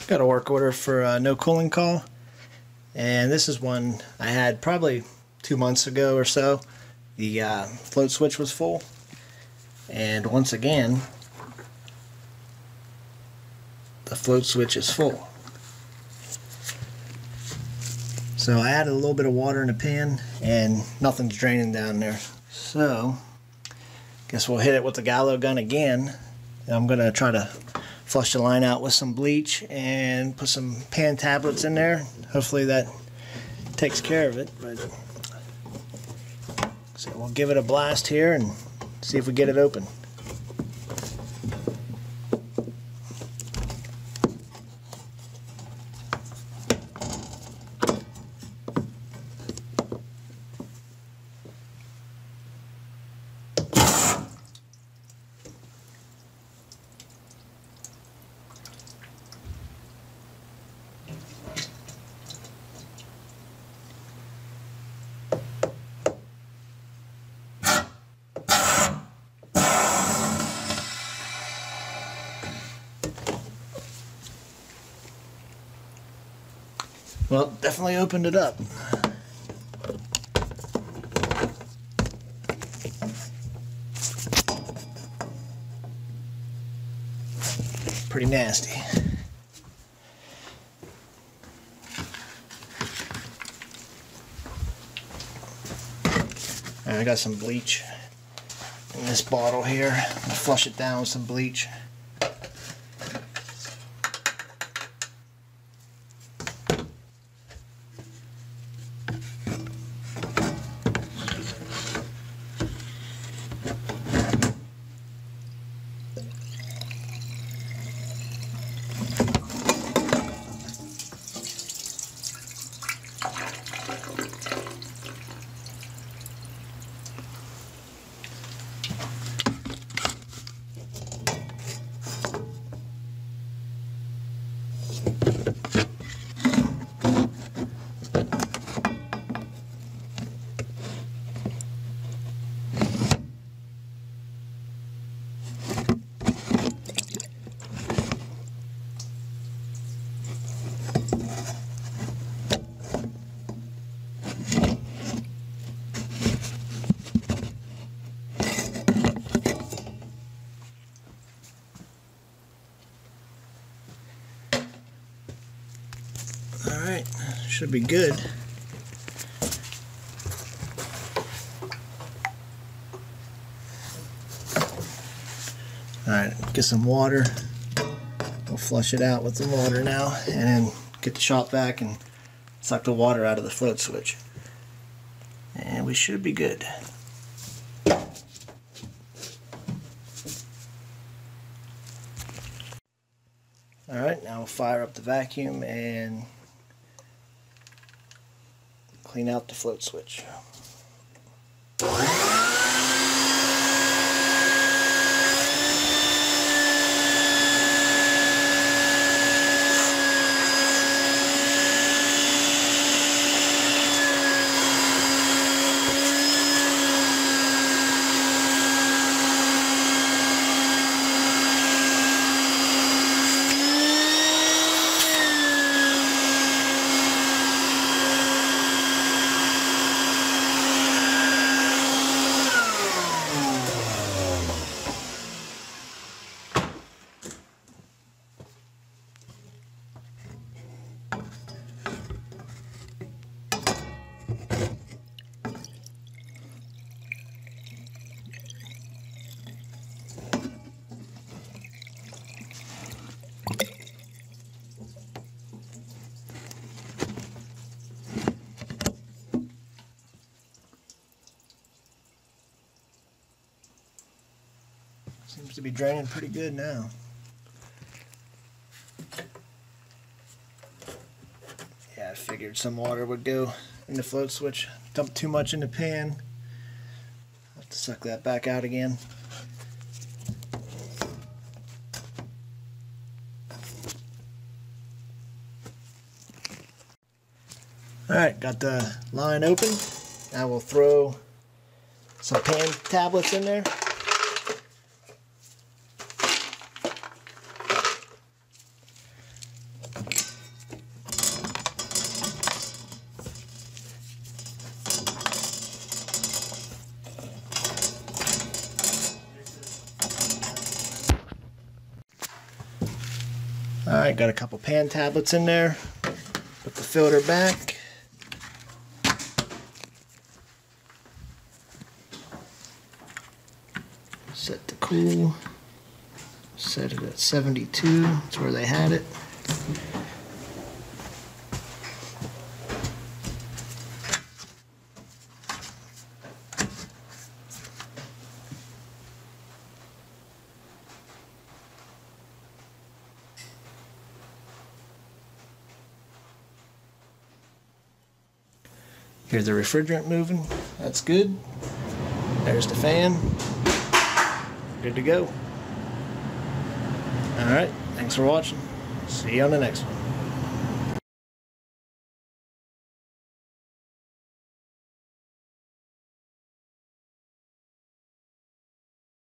Got a work order for no cooling call, and this is one I had probably 2 months ago or so. The float switch was full, and once again the float switch is full. So I added a little bit of water in the pan and nothing's draining down there. So guess we'll hit it with the gallo gun again. And I'm gonna try to flush the line out with some bleach and put some pan tablets in there. Hopefully that takes care of it. But so we'll give it a blast here and see if we get it open. Well, definitely opened it up. Pretty nasty. I got some bleach in this bottle here. I'm gonna flush it down with some bleach. Alright, should be good. Alright, get some water. We'll flush it out with the water now, and then get the shop vac and suck the water out of the float switch. And we should be good. Alright, now we'll fire up the vacuum and clean out the float switch. Seems to be draining pretty good now. Yeah, I figured some water would go in the float switch. Dumped too much in the pan. I'll have to suck that back out again. Alright, got the line open. Now we'll throw some pan tablets in there. Alright, got a couple pan tablets in there. Put the filter back. Set to cool. Set it at 72. That's where they had it. Here's the refrigerant moving. That's good. There's the fan. Good to go. Alright, thanks for watching. See you on the next one.